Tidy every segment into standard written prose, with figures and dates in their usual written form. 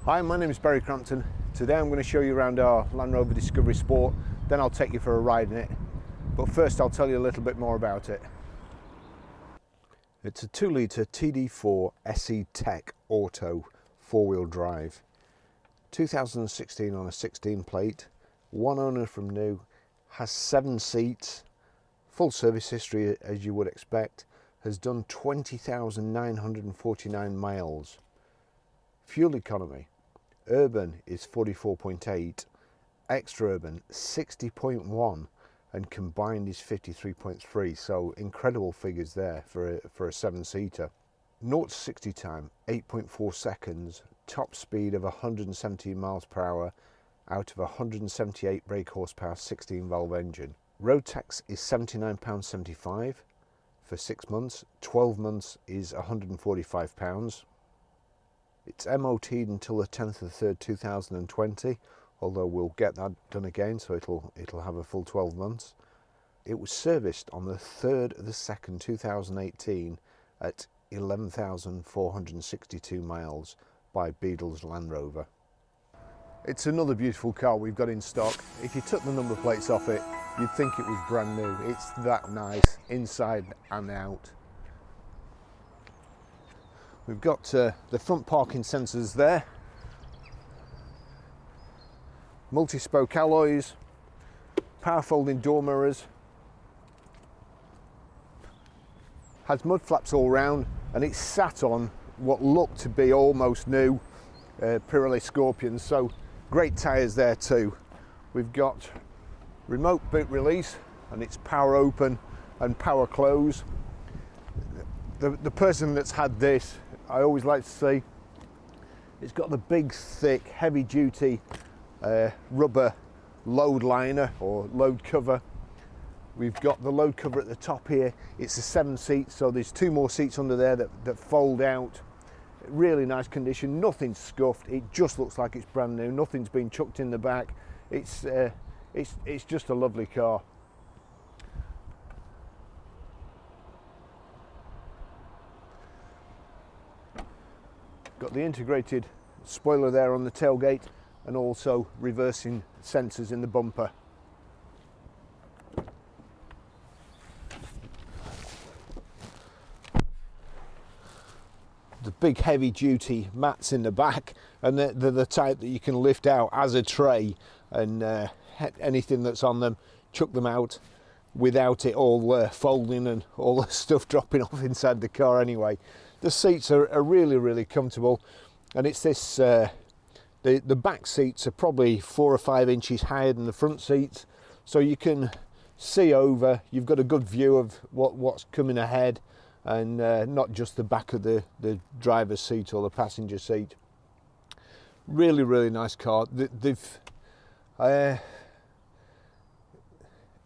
Hi, my name is Barry Crampton. Today I'm going to show you around our Land Rover Discovery Sport, then I'll take you for a ride in it. But first I'll tell you a little bit more about it. It's a 2-litre TD4 SE Tech Auto 4-wheel drive. 2016 on a 16 plate, one owner from new, has 7 seats, full service history as you would expect, has done 20,949 miles. Fuel economy, urban is 44.8, extra urban 60.1, and combined is 53.3, so incredible figures there for a 7-seater. 0 to 60 time 8.4 seconds, top speed of 117 miles per hour out of 178 brake horsepower 16 valve engine. Road tax is £79.75 for 6 months, 12 months is £145. It's MOT'd until the 10th of the 3rd 2020, although we'll get that done again, so it'll have a full 12 months. It was serviced on the 3rd of the 2nd 2018 at 11,462 miles by Beadle's Land Rover. It's another beautiful car we've got in stock. If you took the number plates off it, you'd think it was brand new. It's that nice inside and out. We've got the front parking sensors there, multi-spoke alloys, power folding door mirrors, has mud flaps all round, and it's sat on what looked to be almost new Pirelli Scorpions, so great tyres there too. We've got remote boot release, and it's power open and power close. The person that's had this, I always like to say, it's got the big, thick, heavy-duty rubber load liner or load cover. We've got the load cover at the top here. It's a 7-seat, so there's 2 more seats under there that fold out. Really nice condition, nothing's scuffed. It just looks like it's brand new. Nothing's been chucked in the back. It's just a lovely car. Got the integrated spoiler there on the tailgate and also reversing sensors in the bumper. The big heavy duty mats in the back, and they're the type that you can lift out as a tray, and anything that's on them, chuck them out without it all folding and all the stuff dropping off inside the car anyway. The seats are really comfortable, and it's this the back seats are probably 4 or 5 inches higher than the front seats, so you can see over. You've got a good view of what's coming ahead, and not just the back of the driver's seat or the passenger seat. Really nice car.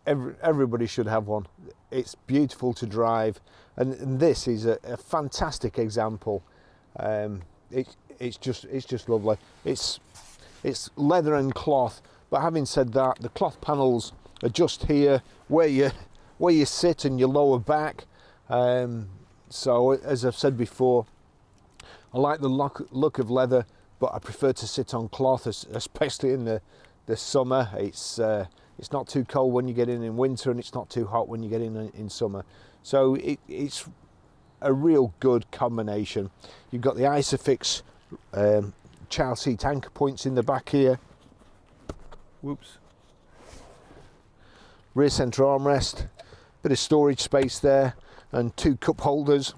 Everybody should have one. It's beautiful to drive, and this is a fantastic example. It's just lovely. It's leather and cloth, but having said that, the cloth panels are just here where you sit and your lower back. So as I've said before, I like the look of leather, but I prefer to sit on cloth, especially in the summer. It's not too cold when you get in winter, and it's not too hot when you get in summer. So it's a real good combination. You've got the Isofix child seat anchor points in the back here. Whoops. Rear centre armrest, bit of storage space there, and 2 cup holders.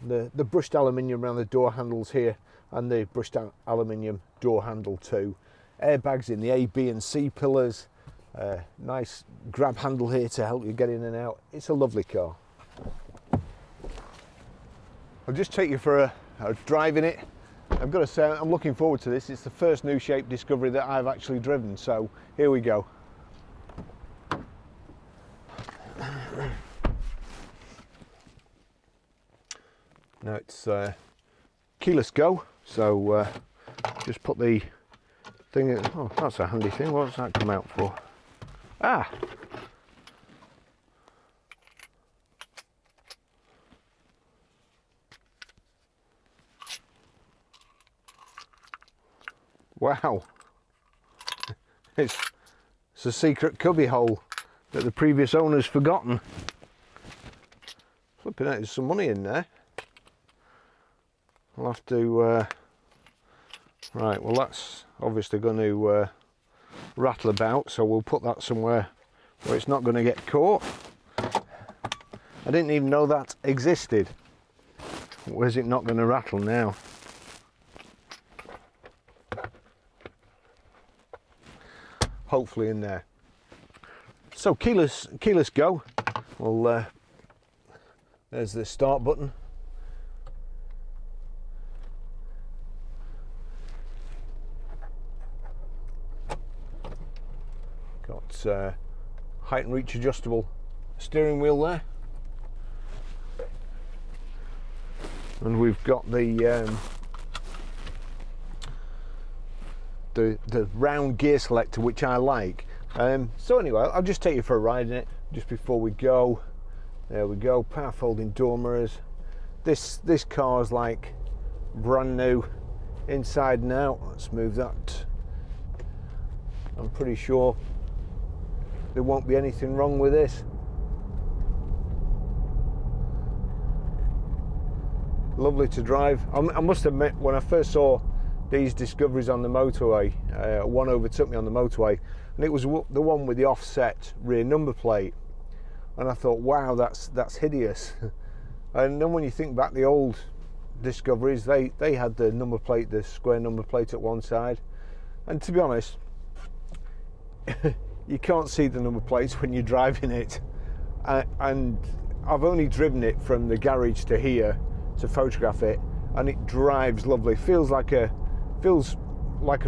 The brushed aluminium around the door handles here, and the brushed aluminium door handle too. Airbags in the A, B and C pillars. Nice grab handle here to help you get in and out. It's a lovely car. I'll just take you for a drive in it. I've got to say, I'm looking forward to this. It's the first new shape Discovery that I've actually driven, so here we go. Now it's keyless go, so just put the thing in. Oh, that's a handy thing. What's that come out for? Ah! Wow. It's a secret cubby hole that the previous owner's forgotten. Flipping out, there's some money in there. I'll have to, right, well that's obviously going to rattle about, so we'll put that somewhere where it's not going to get caught. I didn't even know that existed. Where's it not going to rattle now? Hopefully in there. So keyless go. Well, there's the start button. Got height and reach adjustable steering wheel there, and we've got the round gear selector, which I like. So anyway, I'll just take you for a ride in it just before we go. There we go, power folding door mirrors. This car's like brand new inside and out. Let's move that. I'm pretty sure there won't be anything wrong with this. Lovely to drive. I must admit, when I first saw these Discoveries on the motorway, one overtook me on the motorway, and it was the one with the offset rear number plate, and I thought, wow, that's hideous. And then when you think back, the old Discoveries, they had the number plate, the square number plate at one side, and to be honest, you can't see the number plates when you're driving it. And I've only driven it from the garage to here to photograph it, and it drives lovely. Feels like a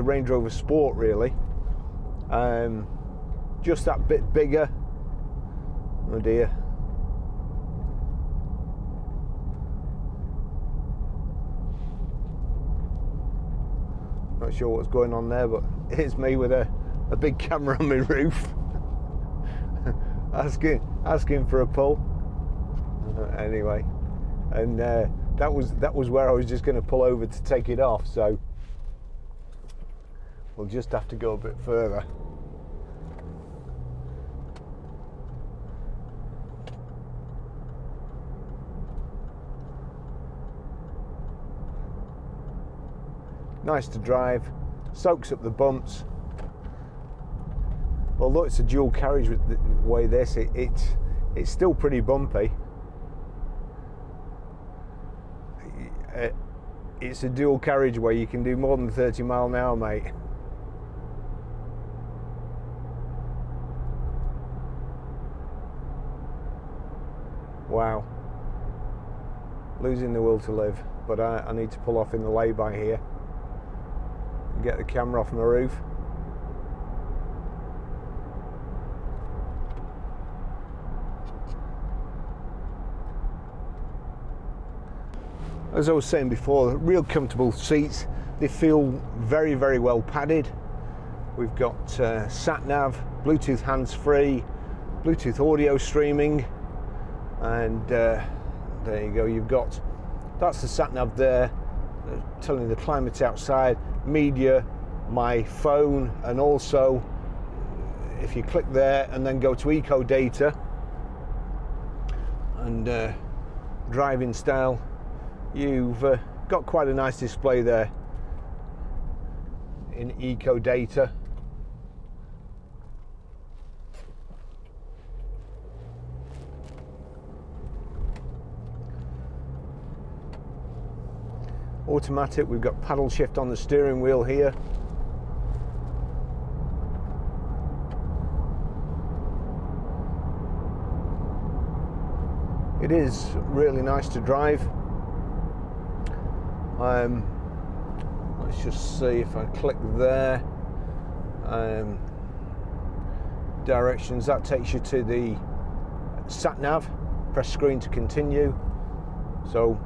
Range Rover Sport, really. Just that bit bigger. Oh dear. Not sure what's going on there, but it's me with a big camera on my roof. asking for a pull. Anyway, and that was where I was just going to pull over to take it off, so we'll just have to go a bit further. Nice to drive, soaks up the bumps. Although it's a dual carriage with the way this, it's still pretty bumpy. It's a dual carriageway. You can do more than 30 miles an hour, mate. Wow. Losing the will to live, but I need to pull off in the lay-by here and get the camera off my roof. As I was saying before, real comfortable seats. They feel very, very well padded. We've got sat nav, Bluetooth hands-free, Bluetooth audio streaming, and there you go. That's the sat nav there, telling you the climate outside, media, my phone, and also if you click there and then go to eco data and driving style, you've got quite a nice display there in eco data. Automatic, we've got paddle shift on the steering wheel here. It is really nice to drive. Let's just see if I click there. Directions, that takes you to the sat nav. Press screen to continue. So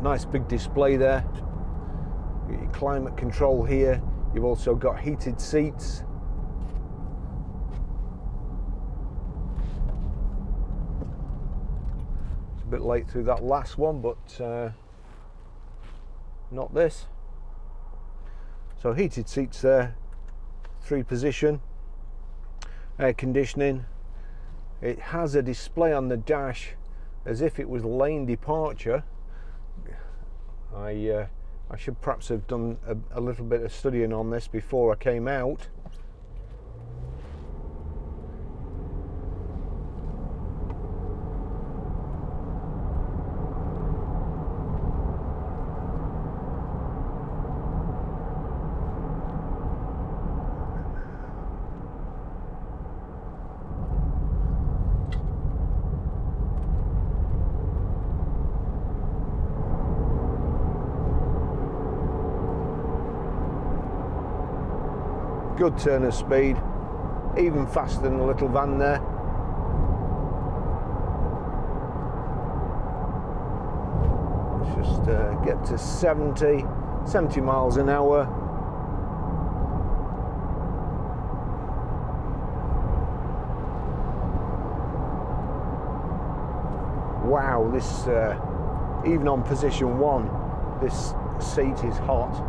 nice big display there. You've got your climate control here. You've also got heated seats. It's a bit late through that last one, but not this. So heated seats there, 3-position, air conditioning. It has a display on the dash as if it was lane departure. I should perhaps have done a little bit of studying on this before I came out. Good turn of speed, even faster than the little van there. Let's just get to 70 miles an hour. Wow, this even on position 1, this seat is hot.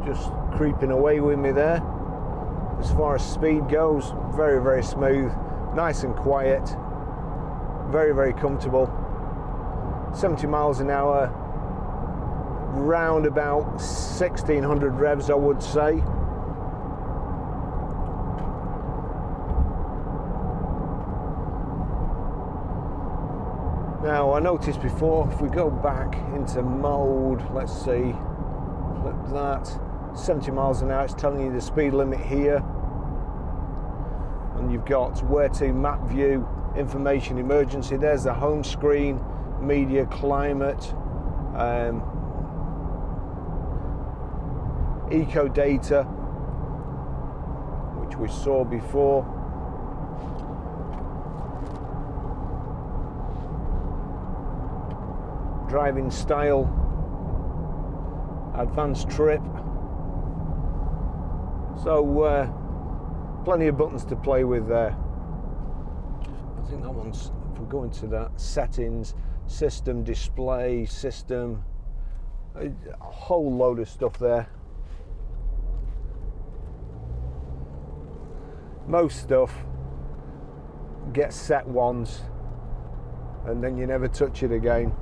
Just creeping away with me there. As far as speed goes, very, very smooth, nice and quiet, very, very comfortable. 70 miles an hour, round about 1600 revs, I would say. Now, I noticed before, if we go back into mode, let's see, flip that. 70 miles an hour, it's telling you the speed limit here, and you've got where to, map view, information, emergency. There's the home screen, media, climate, eco data, which we saw before. Driving style, advanced trip. So plenty of buttons to play with there. I think that one's, if we go into that, settings, system, display, system, a whole load of stuff there. Most stuff gets set once and then you never touch it again.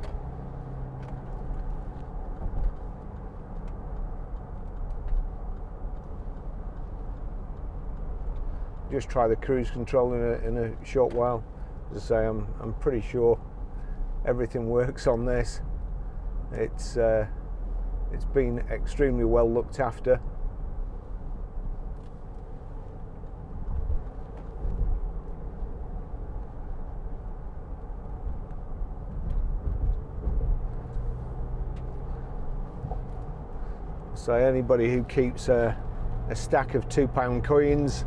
Just try the cruise control in a short while. As I say, I'm pretty sure everything works on this. It's been extremely well looked after. So anybody who keeps a stack of £2 coins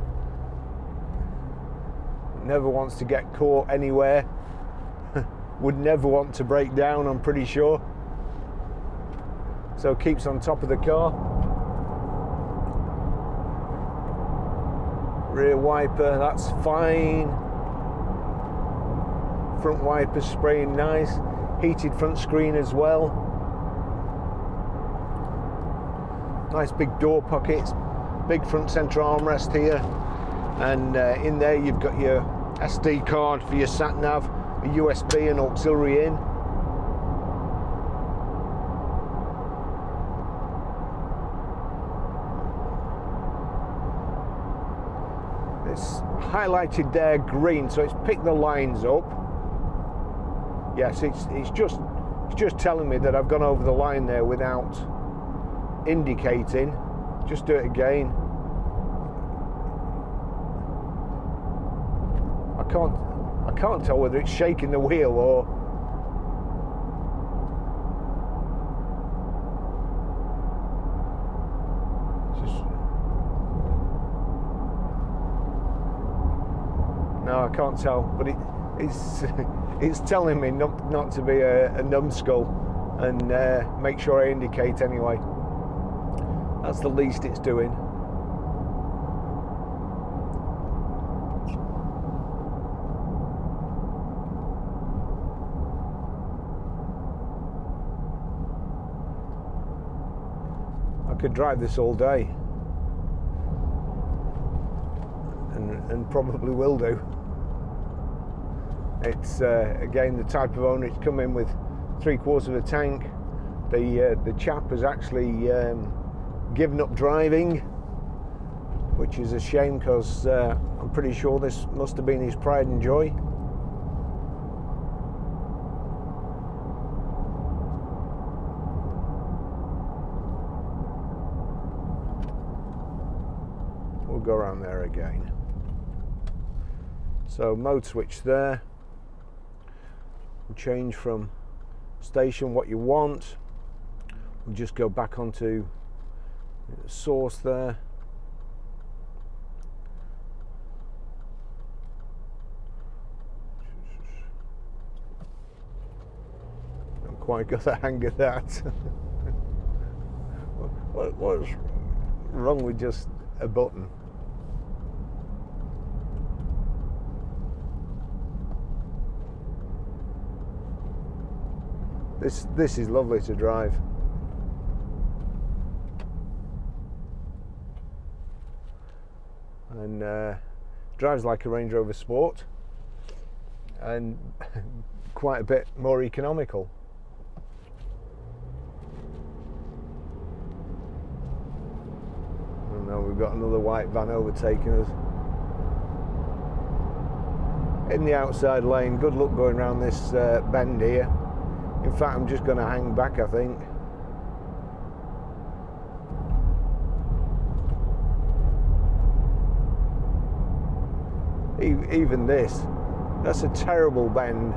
never wants to get caught anywhere, would never want to break down, I'm pretty sure. So keeps on top of the car. Rear wiper, that's fine. Front wiper spraying nice. Heated front screen as well. Nice big door pockets, big front centre armrest here. And in there you've got your SD card for your sat nav, a USB and auxiliary in. It's highlighted there green, so it's picked the lines up. Yes, it's just telling me that I've gone over the line there without indicating. Just do it again. I can't tell whether it's shaking the wheel or just, no, I can't tell, but it's telling me not to be a numbskull and make sure I indicate anyway. That's the least it's doing. could drive this all day, and probably will do. It's again the type of owner. It's come in with 3/4 of a tank. The chap has actually given up driving, which is a shame, because I'm pretty sure this must have been his pride and joy. We'll go around there again. So mode switch there. We'll change from station what you want. We'll just go back onto source there. Not quite got the hang of that. What's wrong with just a button? This is lovely to drive. And drives like a Range Rover Sport, and quite a bit more economical. And now we've got another white van overtaking us in the outside lane. Good luck going around this bend here. In fact, I'm just going to hang back, I think. Even this, that's a terrible bend.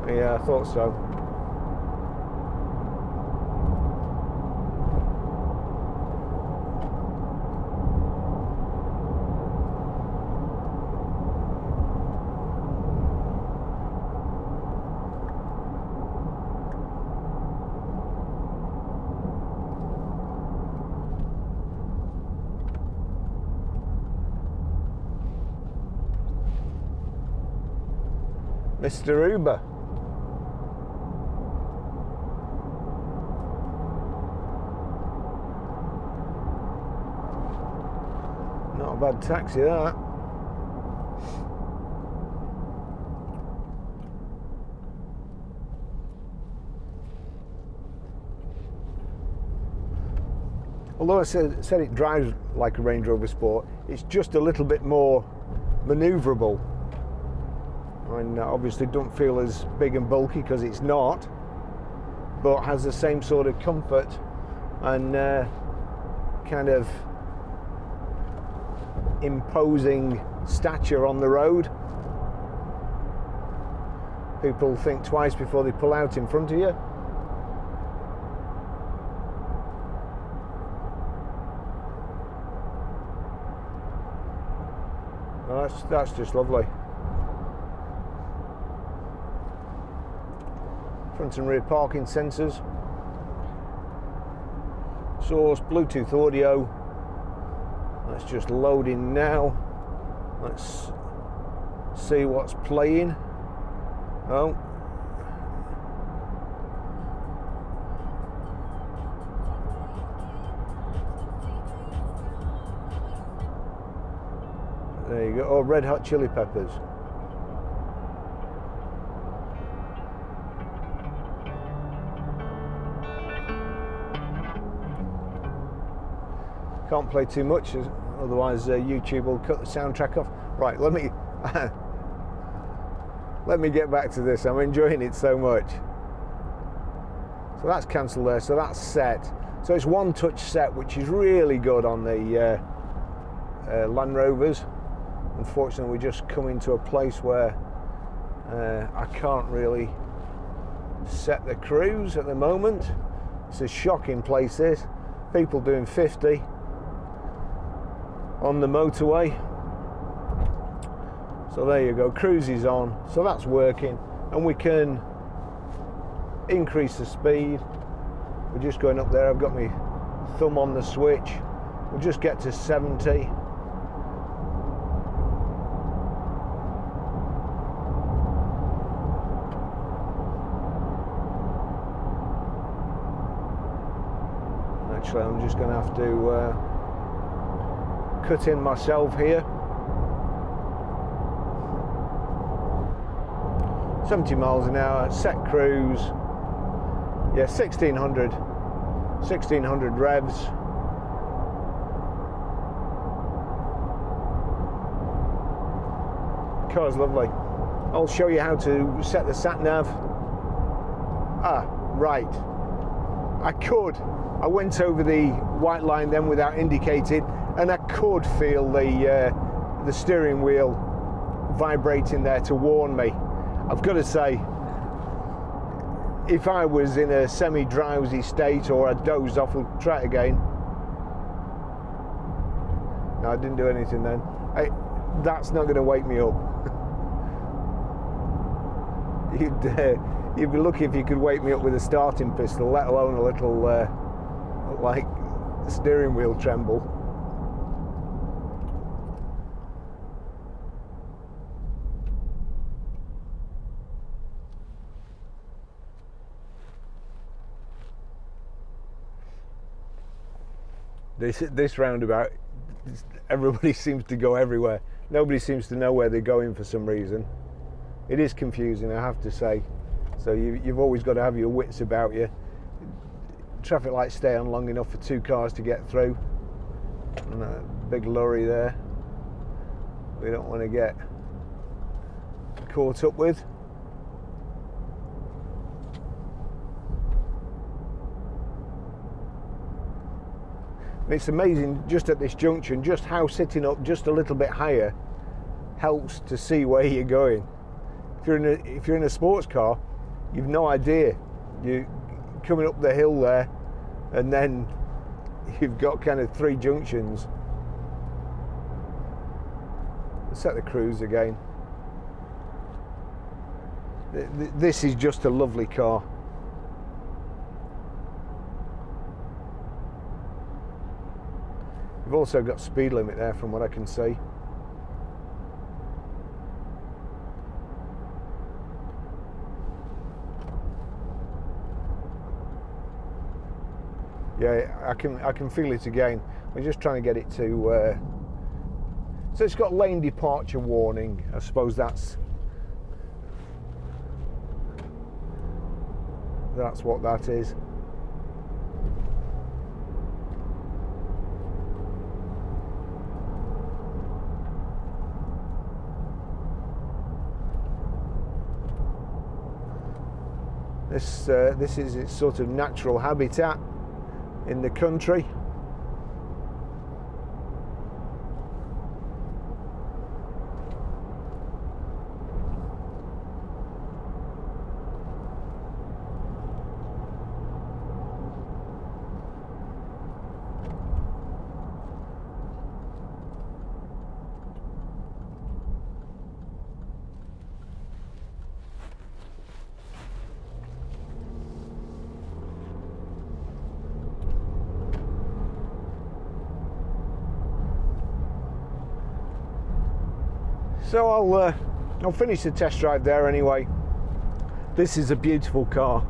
Yeah, I thought so. Mr. Uber. Not a bad taxi, that. Although I said it drives like a Range Rover Sport, it's just a little bit more manoeuvrable. And obviously don't feel as big and bulky, because it's not, but has the same sort of comfort and kind of imposing stature on the road. People think twice before they pull out in front of you. Well, that's just lovely. Front and rear parking sensors, source, Bluetooth audio. That's just loading now. Let's see what's playing. Oh, there you go. Oh, Red Hot Chili Peppers. Can't play too much, otherwise YouTube will cut the soundtrack off. Right, let me get back to this. I'm enjoying it so much. So that's cancelled there. So that's set. So it's one touch set, which is really good on the Land Rovers. Unfortunately, we just come into a place where I can't really set the cruise at the moment. It's a shocking place, this. People doing 50 on the motorway. So there you go, cruise is on, so that's working, and we can increase the speed. We're just going up there. I've got my thumb on the switch. We'll just get to 70. actually I'm just going to have to cut in myself here. 70 miles an hour, set cruise. Yeah, 1600 revs. Car's lovely. I'll show you how to set the sat nav. Right. I went over the white line then without indicating, and I could feel the steering wheel vibrating there to warn me. I've got to say, if I was in a semi-drowsy state or I dozed off, we'll try it again. No, I didn't do anything then. That's not going to wake me up. You'd be lucky if you could wake me up with a starting pistol, let alone a little like steering wheel tremble. This roundabout, everybody seems to go everywhere. Nobody seems to know where they're going for some reason. It is confusing, I have to say. So you've always got to have your wits about you. Traffic lights stay on long enough for two cars to get through. And a big lorry there. We don't want to get caught up with. It's amazing just at this junction, just how sitting up just a little bit higher helps to see where you're going. If you're in a sports car, you've no idea. You're coming up the hill there, and then you've got kind of three junctions. Let's set the cruise again. This is just a lovely car. We've also got speed limit there from what I can see. Yeah, I can feel it again. We're just trying to get it to. So it's got lane departure warning. I suppose that's what that is. This is its sort of natural habitat in the country. So I'll finish the test drive there anyway. This is a beautiful car.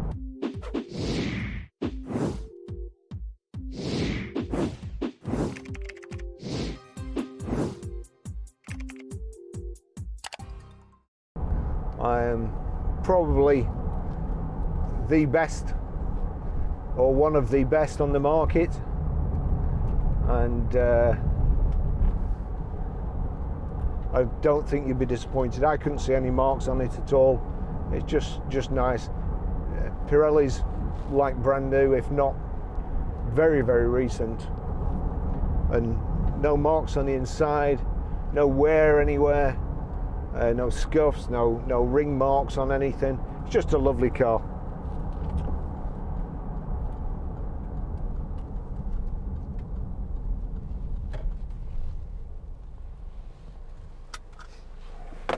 I am probably the best, or one of the best on the market, and I don't think you'd be disappointed. I couldn't see any marks on it at all. It's just nice. Pirelli's like brand new, if not very, very recent. And no marks on the inside, no wear anywhere, no scuffs, no ring marks on anything. It's just a lovely car.